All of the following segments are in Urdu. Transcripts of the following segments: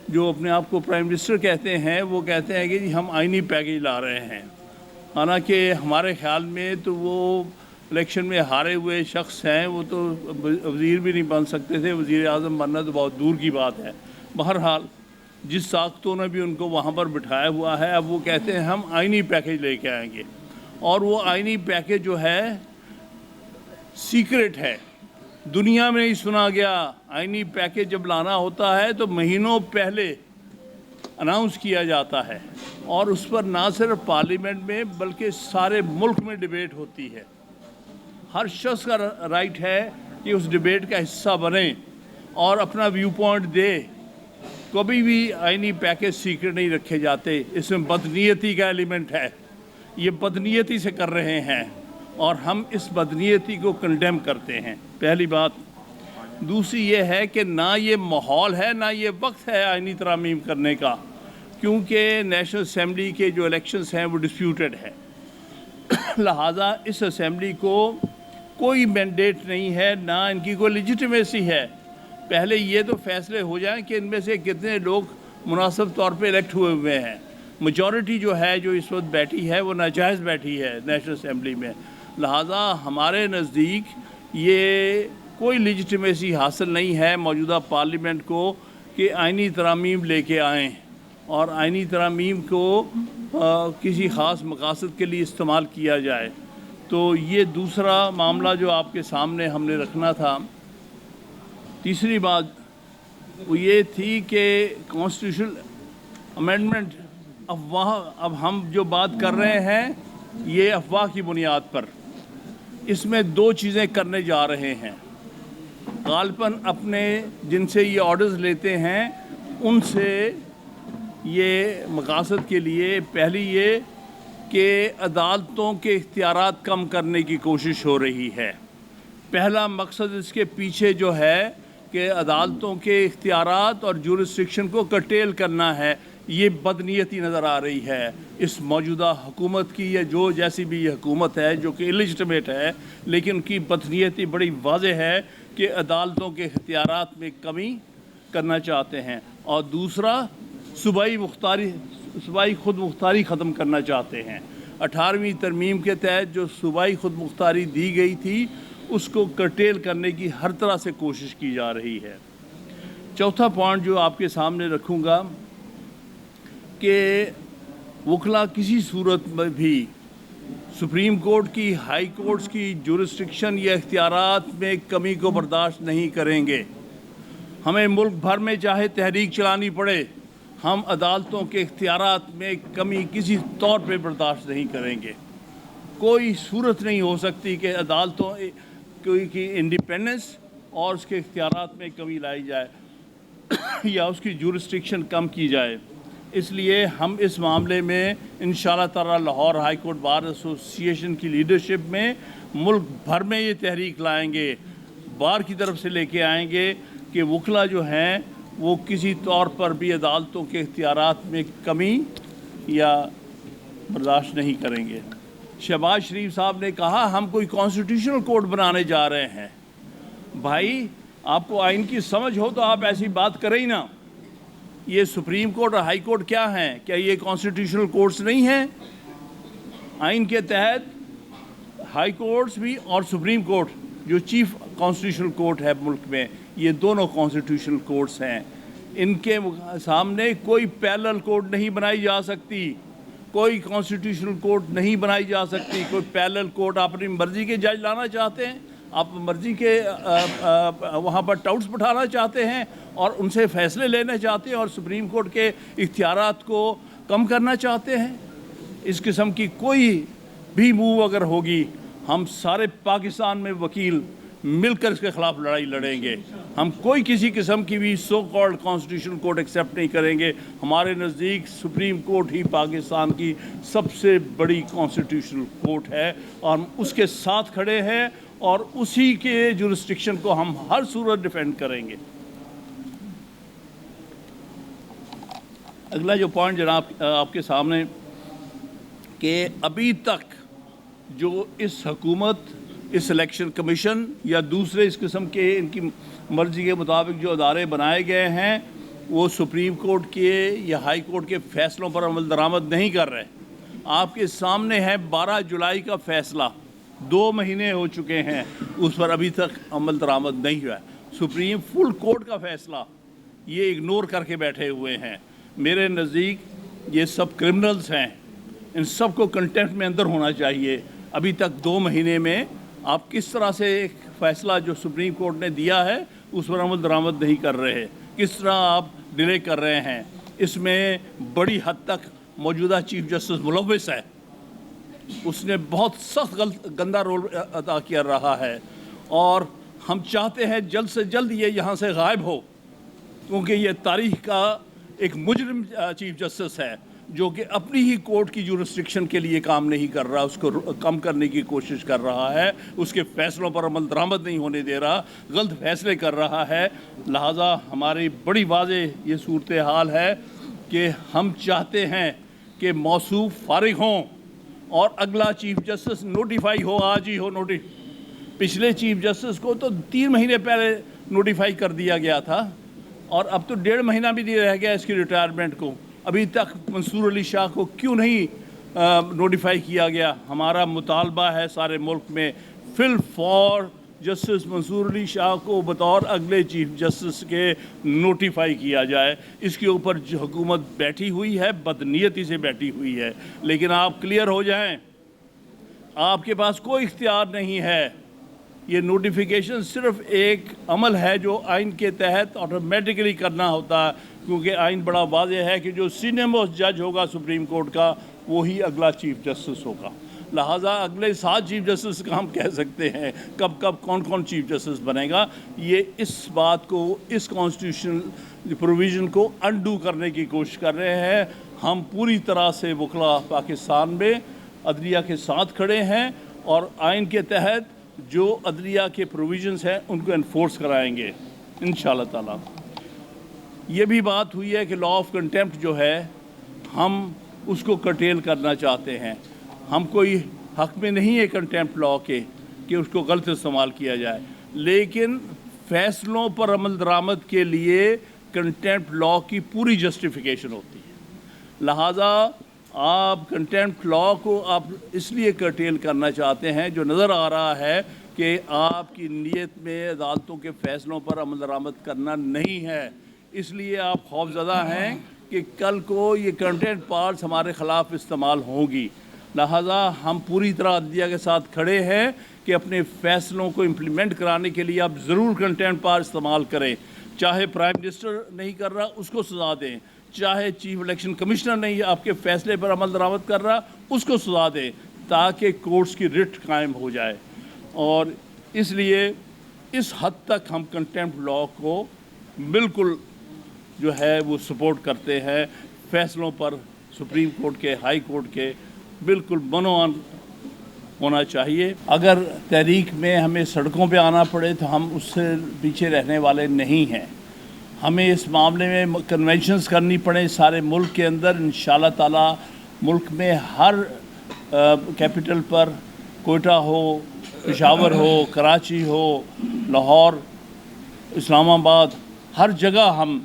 جو اپنے آپ کو پرائم منسٹر کہتے ہیں وہ کہتے ہیں کہ جی ہم آئینی پیکیج لا رہے ہیں، حالانکہ ہمارے خیال میں تو وہ الیکشن میں ہارے ہوئے شخص ہیں، وہ تو وزیر بھی نہیں بن سکتے تھے، وزیر اعظم بننا تو بہت دور کی بات ہے۔ بہرحال جس ساختوں نے بھی ان کو وہاں پر بٹھایا ہوا ہے، اب وہ کہتے ہیں ہم آئینی پیکیج لے کے آئیں گے، اور وہ آئینی پیکیج جو ہے سیکرٹ ہے، دنیا میں نہیں سنا گیا۔ آئینی پیکیج جب لانا ہوتا ہے تو مہینوں پہلے اناؤنس کیا جاتا ہے، اور اس پر نہ صرف پارلیمنٹ میں بلکہ سارے ملک میں ڈیبیٹ ہوتی ہے۔ ہر شخص کا رائٹ ہے کہ اس ڈیبیٹ کا حصہ بنے اور اپنا ویو پوائنٹ دے۔ کبھی بھی آئینی پیکیج سیکرٹ نہیں رکھے جاتے، اس میں بدنیتی کا ایلیمنٹ ہے، یہ بدنیتی سے کر رہے ہیں اور ہم اس بدنیتی کو کنڈیم کرتے ہیں، پہلی بات۔ دوسری یہ ہے کہ نہ یہ ماحول ہے نہ یہ وقت ہے آئینی ترامیم کرنے کا، کیونکہ نیشنل اسمبلی کے جو الیکشنز ہیں وہ ڈسپیوٹڈ ہے، لہٰذا اس اسمبلی کو کوئی مینڈیٹ نہیں ہے، نہ ان کی کوئی لیجیٹیمیسی ہے۔ پہلے یہ تو فیصلے ہو جائیں کہ ان میں سے کتنے لوگ مناسب طور پہ الیکٹ ہوئے ہیں۔ میجورٹی جو ہے جو اس وقت بیٹھی ہے وہ ناجائز بیٹھی ہے نیشنل اسمبلی میں، لہٰذا ہمارے نزدیک یہ کوئی لیجیٹیمیسی حاصل نہیں ہے موجودہ پارلیمنٹ کو کہ آئینی ترامیم لے کے آئیں اور آئینی ترامیم کو کسی خاص مقاصد کے لیے استعمال کیا جائے۔ تو یہ دوسرا معاملہ جو آپ کے سامنے ہم نے رکھنا تھا۔ تیسری بات وہ یہ تھی کہ کانسٹیٹیوشنل امینڈمنٹ، اب ہم جو بات کر رہے ہیں یہ افواہ کی بنیاد پر، اس میں دو چیزیں کرنے جا رہے ہیں۔ غالباً اپنے جن سے یہ آرڈرز لیتے ہیں ان سے یہ مقاصد کے لیے، پہلی یہ کہ عدالتوں کے اختیارات کم کرنے کی کوشش ہو رہی ہے۔ پہلا مقصد اس کے پیچھے جو ہے کہ عدالتوں کے اختیارات اور جورسڈکشن کو کرٹیل کرنا ہے، یہ بدنیتی نظر آ رہی ہے اس موجودہ حکومت کی، یا جو جیسی بھی یہ حکومت ہے جو کہ اللیجٹمیٹ ہے، لیکن ان کی بدنیتی بڑی واضح ہے کہ عدالتوں کے اختیارات میں کمی کرنا چاہتے ہیں، اور دوسرا صوبائی خود مختاری ختم کرنا چاہتے ہیں۔ 18ویں ترمیم کے تحت جو صوبائی خود مختاری دی گئی تھی اس کو کرٹیل کرنے کی ہر طرح سے کوشش کی جا رہی ہے۔ چوتھا پوائنٹ جو آپ کے سامنے رکھوں گا کہ وکلا کسی صورت میں بھی سپریم کورٹ کی، ہائی کورٹس کی جورسڈکشن یا اختیارات میں کمی کو برداشت نہیں کریں گے۔ ہمیں ملک بھر میں چاہے تحریک چلانی پڑے، ہم عدالتوں کے اختیارات میں کمی کسی طور پہ برداشت نہیں کریں گے۔ کوئی صورت نہیں ہو سکتی کہ عدالتوں کی انڈیپینڈنس اور اس کے اختیارات میں کمی لائی جائے یا اس کی جورسڈکشن کم کی جائے۔ اس لیے ہم اس معاملے میں انشاءاللہ تعالی لاہور ہائی کورٹ بار ایسوسی ایشن کی لیڈرشپ میں ملک بھر میں یہ تحریک لائیں گے، بار کی طرف سے لے کے آئیں گے کہ وکلا جو ہیں وہ کسی طور پر بھی عدالتوں کے اختیارات میں کمی یا برداشت نہیں کریں گے۔ شہباز شریف صاحب نے کہا ہم کوئی کانسٹیٹیوشنل کوڈ بنانے جا رہے ہیں۔ بھائی آپ کو آئین کی سمجھ ہو تو آپ ایسی بات کریں ہی نا۔ یہ سپریم کورٹ اور ہائی کورٹ کیا ہیں؟ کیا یہ کانسٹیٹیوشنل کورٹس نہیں ہیں؟ آئین کے تحت ہائی کورٹس بھی اور سپریم کورٹ جو چیف کانسٹیٹیوشنل کورٹ ہے ملک میں، یہ دونوں کانسٹیٹیوشنل کورٹس ہیں۔ ان کے سامنے کوئی پیرلل کورٹ نہیں بنائی جا سکتی، کوئی کانسٹیٹیوشنل کورٹ نہیں بنائی جا سکتی۔ کوئی پیرلل کورٹ آپ اپنی مرضی کے جج لانا چاہتے ہیں، آپ مرضی کے وہاں پر ٹاؤٹس بٹھانا چاہتے ہیں اور ان سے فیصلے لینا چاہتے ہیں اور سپریم کورٹ کے اختیارات کو کم کرنا چاہتے ہیں۔ اس قسم کی کوئی بھی موو اگر ہوگی، ہم سارے پاکستان میں وکیل مل کر اس کے خلاف لڑائی لڑیں گے۔ ہم کوئی کسی قسم کی بھی so called constitutional court accept نہیں کریں گے۔ ہمارے نزدیک سپریم کورٹ ہی پاکستان کی سب سے بڑی کانسٹیٹیوشنل کورٹ ہے اور ہم اس کے ساتھ کھڑے ہیں اور اسی کے جورسڈکشن کو ہم ہر صورت ڈیفینڈ کریں گے۔ اگلا جو پوائنٹ جناب آپ کے سامنے کہ ابھی تک جو اس حکومت، اس الیکشن کمیشن یا دوسرے اس قسم کے ان کی مرضی کے مطابق جو ادارے بنائے گئے ہیں، وہ سپریم کورٹ کے یا ہائی کورٹ کے فیصلوں پر عمل درآمد نہیں کر رہے. آپ کے سامنے ہے 12 جولائی کا فیصلہ، 2 مہینے ہو چکے ہیں، اس پر ابھی تک عمل درآمد نہیں ہوا ہے. سپریم فل کورٹ کا فیصلہ یہ اگنور کر کے بیٹھے ہوئے ہیں. میرے نزدیک یہ سب کرمنلز ہیں، ان سب کو کنٹیمپٹ میں اندر ہونا چاہیے. ابھی تک 2 مہینے میں آپ کس طرح سے ایک فیصلہ جو سپریم کورٹ نے دیا ہے اس پر عمل درآمد نہیں کر رہے، کس طرح آپ ڈیلے کر رہے ہیں. اس میں بڑی حد تک موجودہ چیف جسٹس ملوث ہے، اس نے بہت سخت گندہ رول ادا کیا رہا ہے، اور ہم چاہتے ہیں جلد سے جلد یہ یہاں سے غائب ہو، کیونکہ یہ تاریخ کا ایک مجرم چیف جسٹس ہے جو کہ اپنی ہی کورٹ کی جو ریسٹرکشن کے لیے کام نہیں کر رہا، اس کو کم کرنے کی کوشش کر رہا ہے، اس کے فیصلوں پر عمل درآمد نہیں ہونے دے رہا، غلط فیصلے کر رہا ہے. لہٰذا ہماری بڑی واضح یہ صورتحال ہے کہ ہم چاہتے ہیں کہ موصوف فارغ ہوں اور اگلا چیف جسٹس نوٹیفائی ہو، آج ہی ہو. پچھلے چیف جسٹس کو تو 3 مہینے پہلے نوٹیفائی کر دیا گیا تھا، اور اب تو 1.5 مہینہ بھی نہیں رہ گیا اس کی ریٹائرمنٹ کو. ابھی تک منصور علی شاہ کو کیوں نہیں نوٹیفائی کیا گیا؟ ہمارا مطالبہ ہے سارے ملک میں فل فار جسٹس منصور علی شاہ کو بطور اگلے چیف جسٹس کے نوٹیفائی کیا جائے. اس کے اوپر جو حکومت بیٹھی ہوئی ہے بدنیتی سے بیٹھی ہوئی ہے، لیکن آپ کلیئر ہو جائیں، آپ کے پاس کوئی اختیار نہیں ہے. یہ نوٹیفیکیشن صرف ایک عمل ہے جو آئین کے تحت آٹومیٹکلی کرنا ہوتا ہے، کیونکہ آئین بڑا واضح ہے کہ جو سینئر موسٹ جج ہوگا سپریم کورٹ کا وہی اگلا چیف جسٹس ہوگا. لہٰذا اگلے 7 چیف جسٹس کا ہم کہہ سکتے ہیں کب کون چیف جسٹس بنے گا. یہ اس بات کو، اس کانسٹیٹیوشنل پروویژن کو انڈو کرنے کی کوشش کر رہے ہیں. ہم پوری طرح سے وکلا پاکستان میں عدلیہ کے ساتھ کھڑے ہیں، اور آئین کے تحت جو عدلیہ کے پروویژنس ہیں ان کو انفورس کرائیں گے انشاءاللہ تعالیٰ. یہ بھی بات ہوئی ہے کہ لا آف کنٹیمپٹ جو ہے ہم اس کو کرٹیل کرنا چاہتے ہیں. ہم کوئی حق میں نہیں ہے کنٹیمپٹ لا کے کہ اس کو غلط استعمال کیا جائے، لیکن فیصلوں پر عمل درآمد کے لیے کنٹیمپٹ لا کی پوری جسٹیفیکیشن ہوتی ہے. لہٰذا آپ کنٹیمپٹ لا کو آپ اس لیے کرٹیل کرنا چاہتے ہیں، جو نظر آ رہا ہے کہ آپ کی نیت میں عدالتوں کے فیصلوں پر عمل درآمد کرنا نہیں ہے. اس لیے آپ خوفزدہ ہیں کہ کل کو یہ کنٹیمپٹ پارٹس ہمارے خلاف استعمال ہوں گی. لہٰذا ہم پوری طرح عدلیہ کے ساتھ کھڑے ہیں کہ اپنے فیصلوں کو امپلیمنٹ کرانے کے لیے آپ ضرور کنٹیمپٹ پار استعمال کریں. چاہے پرائم منسٹر نہیں کر رہا اس کو سزا دیں، چاہے چیف الیکشن کمشنر نہیں آپ کے فیصلے پر عمل درآمد کر رہا اس کو سزا دیں، تاکہ کورٹس کی رٹ قائم ہو جائے. اور اس لیے اس حد تک ہم کنٹیمپٹ لا کو بالکل جو ہے وہ سپورٹ کرتے ہیں. فیصلوں پر سپریم کورٹ کے، ہائی کورٹ کے بالکل منوان ہونا چاہیے. اگر تحریک میں ہمیں سڑکوں پہ آنا پڑے تو ہم اس سے پیچھے رہنے والے نہیں ہیں. ہمیں اس معاملے میں کنونشنز کرنی پڑے سارے ملک کے اندر، انشاءاللہ تعالیٰ ملک میں ہر کیپٹل پر، کوئٹہ ہو، پشاور ہو، کراچی ہو، لاہور، اسلام آباد، ہر جگہ ہم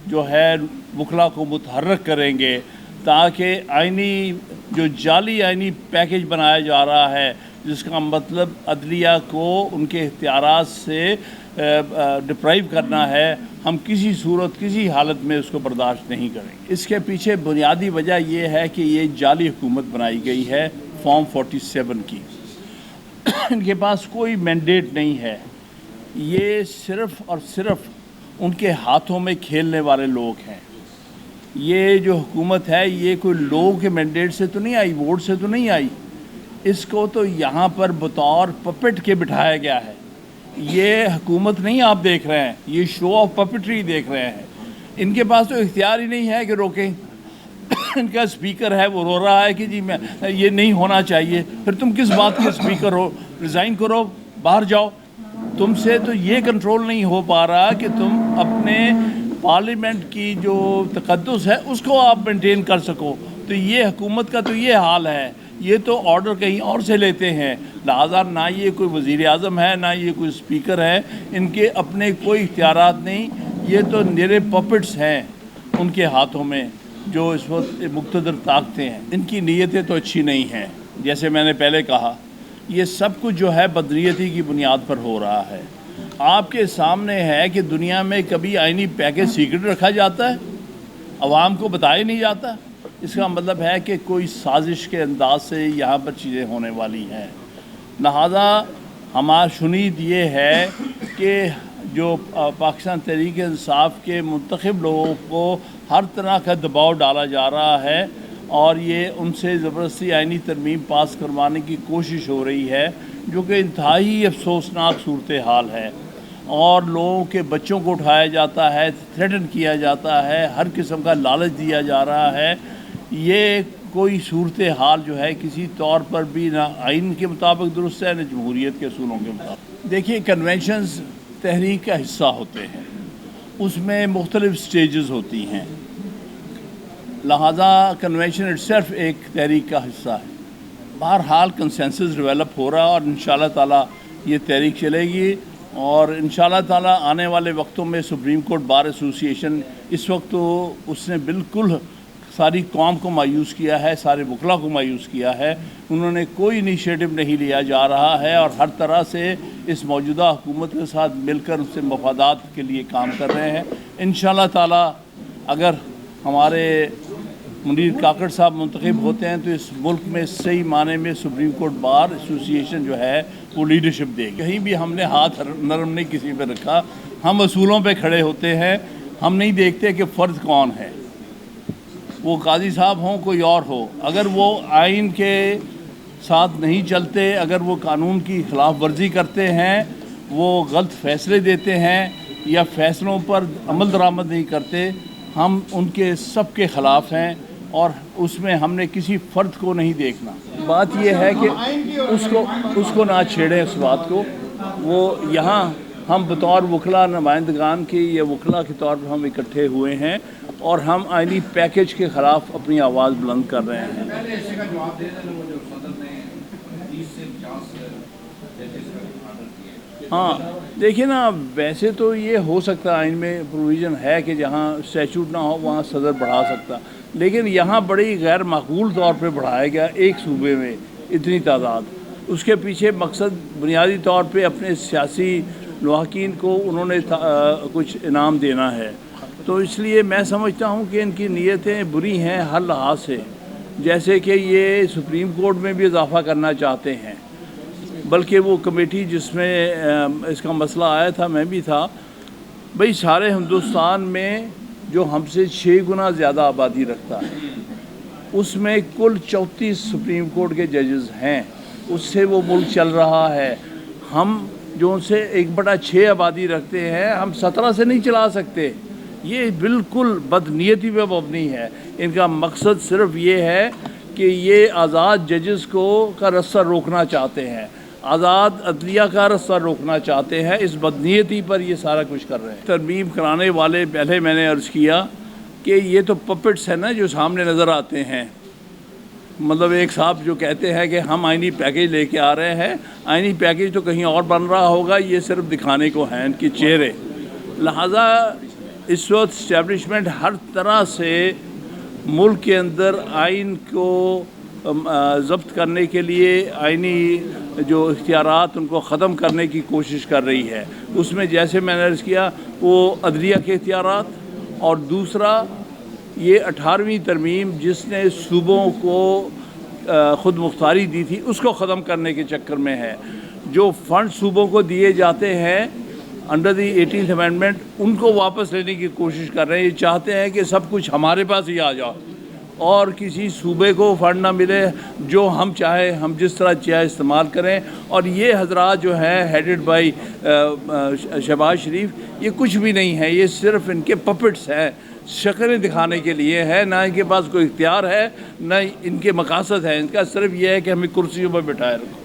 جو ہے وکلا کو متحرک کریں گے، تاکہ آئینی جو جعلی آئینی پیکیج بنایا جا رہا ہے، جس کا مطلب عدلیہ کو ان کے اختیارات سے ڈپرائیو کرنا ہے، ہم کسی صورت کسی حالت میں اس کو برداشت نہیں کریں گے. اس کے پیچھے بنیادی وجہ یہ ہے کہ یہ جعلی حکومت بنائی گئی ہے فارم 47 کی. ان کے پاس کوئی مینڈیٹ نہیں ہے، یہ صرف اور صرف ان کے ہاتھوں میں کھیلنے والے لوگ ہیں. یہ جو حکومت ہے یہ کوئی لوگوں کے مینڈیٹ سے تو نہیں آئی، ووٹ سے تو نہیں آئی. اس کو تو یہاں پر بطور پپٹ کے بٹھایا گیا ہے. یہ حکومت نہیں آپ دیکھ رہے ہیں، یہ شو آف پپٹری دیکھ رہے ہیں. ان کے پاس تو اختیار ہی نہیں ہے کہ روکیں. ان کا اسپیکر ہے وہ رو رہا ہے کہ جی میں یہ نہیں ہونا چاہیے. پھر تم کس بات کے اسپیکر ہو؟ ریزائن کرو، باہر جاؤ. تم سے تو یہ کنٹرول نہیں ہو پا رہا کہ تم اپنے پارلیمنٹ کی جو تقدس ہے اس کو آپ مینٹین کر سکو. تو یہ حکومت کا تو یہ حال ہے. یہ تو آرڈر کہیں اور سے لیتے ہیں. لہٰذا نہ یہ کوئی وزیر اعظم ہے، نہ یہ کوئی اسپیکر ہے. ان کے اپنے کوئی اختیارات نہیں. یہ تو نرے پپٹس ہیں ان کے ہاتھوں میں جو اس وقت مقتدر طاقتیں ہیں. ان کی نیتیں تو اچھی نہیں ہیں. جیسے میں نے پہلے کہا یہ سب کچھ جو ہے بدنیتی کی بنیاد پر ہو رہا ہے. آپ کے سامنے ہے کہ دنیا میں کبھی آئینی پیکج سیکرٹ رکھا جاتا ہے, عوام کو بتایا نہیں جاتا. اس کا مطلب ہے کہ کوئی سازش کے انداز سے یہاں پر چیزیں ہونے والی ہیں. لہذا ہمارا شنید یہ ہے کہ جو پاکستان تحریک انصاف کے منتخب لوگوں کو ہر طرح کا دباؤ ڈالا جا رہا ہے اور یہ ان سے زبردستی آئینی ترمیم پاس کروانے کی کوشش ہو رہی ہے, جو کہ انتہائی افسوسناک صورتحال ہے. اور لوگوں کے بچوں کو اٹھایا جاتا ہے, تھریٹن کیا جاتا ہے, ہر قسم کا لالچ دیا جا رہا ہے. یہ کوئی صورتحال جو ہے کسی طور پر بھی نہ آئین کے مطابق درست ہے نہ جمہوریت کے اصولوں کے مطابق. دیکھیے کنونشنز تحریک کا حصہ ہوتے ہیں, اس میں مختلف سٹیجز ہوتی ہیں. لہذا کنونشن اٹ سیلف ایک تحریک کا حصہ ہے. بہرحال کنسنسس ڈیولپ ہو رہا اور انشاءاللہ تعالی یہ تحریک چلے گی اور انشاءاللہ تعالی آنے والے وقتوں میں سپریم کورٹ بار ایسوسی ایشن اس وقت تو اس نے بالکل ساری قوم کو مایوس کیا ہے, سارے وکلاء کو مایوس کیا ہے. انہوں نے کوئی انیشیٹو نہیں لیا جا رہا ہے اور ہر طرح سے اس موجودہ حکومت کے ساتھ مل کر اس سے مفادات کے لیے کام کر رہے ہیں. انشاءاللہ تعالی اگر ہمارے منیر کاکڑ صاحب منتخب ہوتے ہیں تو اس ملک میں صحیح معنی میں سپریم کورٹ بار ایسوسی ایشن جو ہے وہ لیڈرشپ دے گی. کہیں بھی ہم نے ہاتھ نرم نہیں کسی پہ رکھا. ہم اصولوں پہ کھڑے ہوتے ہیں. ہم نہیں دیکھتے کہ فرد کون ہے, وہ قاضی صاحب ہوں کوئی اور ہو. اگر وہ آئین کے ساتھ نہیں چلتے, اگر وہ قانون کی خلاف ورزی کرتے ہیں, وہ غلط فیصلے دیتے ہیں یا فیصلوں پر عمل درآمد نہیں کرتے, ہم ان کے سب کے خلاف ہیں اور اس میں ہم نے کسی فرد کو نہیں دیکھنا. بات یہ ہے کہ اس کو نہ چھیڑیں اس بات کو. وہ یہاں ہم بطور وکلاء نمائندگان کے یا وکلاء کے طور پر ہم اکٹھے ہوئے ہیں اور ہم آئینی پیکج کے خلاف اپنی آواز بلند کر رہے ہیں. ہاں دیکھیں نا, ویسے تو یہ ہو سکتا آئین میں پروویژن ہے کہ جہاں اسٹیچوٹ نہ ہو وہاں صدر بڑھا سکتا, لیکن یہاں بڑی غیر معقول طور پہ بڑھایا گیا ایک صوبے میں اتنی تعداد. اس کے پیچھے مقصد بنیادی طور پہ اپنے سیاسی لواحقین کو انہوں نے کچھ انعام دینا ہے. تو اس لیے میں سمجھتا ہوں کہ ان کی نیتیں بری ہیں ہر لحاظ سے. جیسے کہ یہ سپریم کورٹ میں بھی اضافہ کرنا چاہتے ہیں, بلکہ وہ کمیٹی جس میں اس کا مسئلہ آیا تھا میں بھی تھا. بھئی سارے ہندوستان میں جو ہم سے 6 گنا زیادہ آبادی رکھتا ہے, اس میں کل 34 سپریم کورٹ کے ججز ہیں. اس سے وہ ملک چل رہا ہے. ہم جو ان سے 1/6 آبادی رکھتے ہیں, ہم 17 سے نہیں چلا سکتے. یہ بالکل بدنیتی پہ مبنی ہے. ان کا مقصد صرف یہ ہے کہ یہ آزاد ججز کا رستہ روکنا چاہتے ہیں, آزاد عدلیہ کا رستہ روکنا چاہتے ہیں. اس بدنیتی پر یہ سارا کچھ کر رہے ہیں. ترمیم کرانے والے پہلے میں نے عرض کیا کہ یہ تو پپٹس ہیں نا جو سامنے نظر آتے ہیں. مطلب ایک صاحب جو کہتے ہیں کہ ہم آئینی پیکج لے کے آ رہے ہیں, آئینی پیکج تو کہیں اور بن رہا ہوگا, یہ صرف دکھانے کو ہیں ان کے چہرے. لہذا اس وقت اسٹیبلشمنٹ ہر طرح سے ملک کے اندر آئین کو ضبط کرنے کے لیے آئینی جو اختیارات ان کو ختم کرنے کی کوشش کر رہی ہے. اس میں جیسے میں نے عرض کیا وہ عدلیہ کے اختیارات, اور دوسرا یہ 18ویں ترمیم جس نے صوبوں کو خود مختاری دی تھی اس کو ختم کرنے کے چکر میں ہے. جو فنڈ صوبوں کو دیے جاتے ہیں انڈر دی 18th امینڈمنٹ, ان کو واپس لینے کی کوشش کر رہے ہیں. یہ چاہتے ہیں کہ سب کچھ ہمارے پاس ہی آ جاؤ اور کسی صوبے کو فنڈ نہ ملے, جو ہم چاہے ہم جس طرح چاہے استعمال کریں. اور یہ حضرات جو ہیں ہیڈڈ بائی شہباز شریف, یہ کچھ بھی نہیں ہے, یہ صرف ان کے پپٹس ہیں, شکلیں دکھانے کے لیے ہے. نہ ان کے پاس کوئی اختیار ہے نہ ان کے مقاصد ہیں. ان کا صرف یہ ہے کہ ہمیں کرسیوں پر بٹھائے رکھو.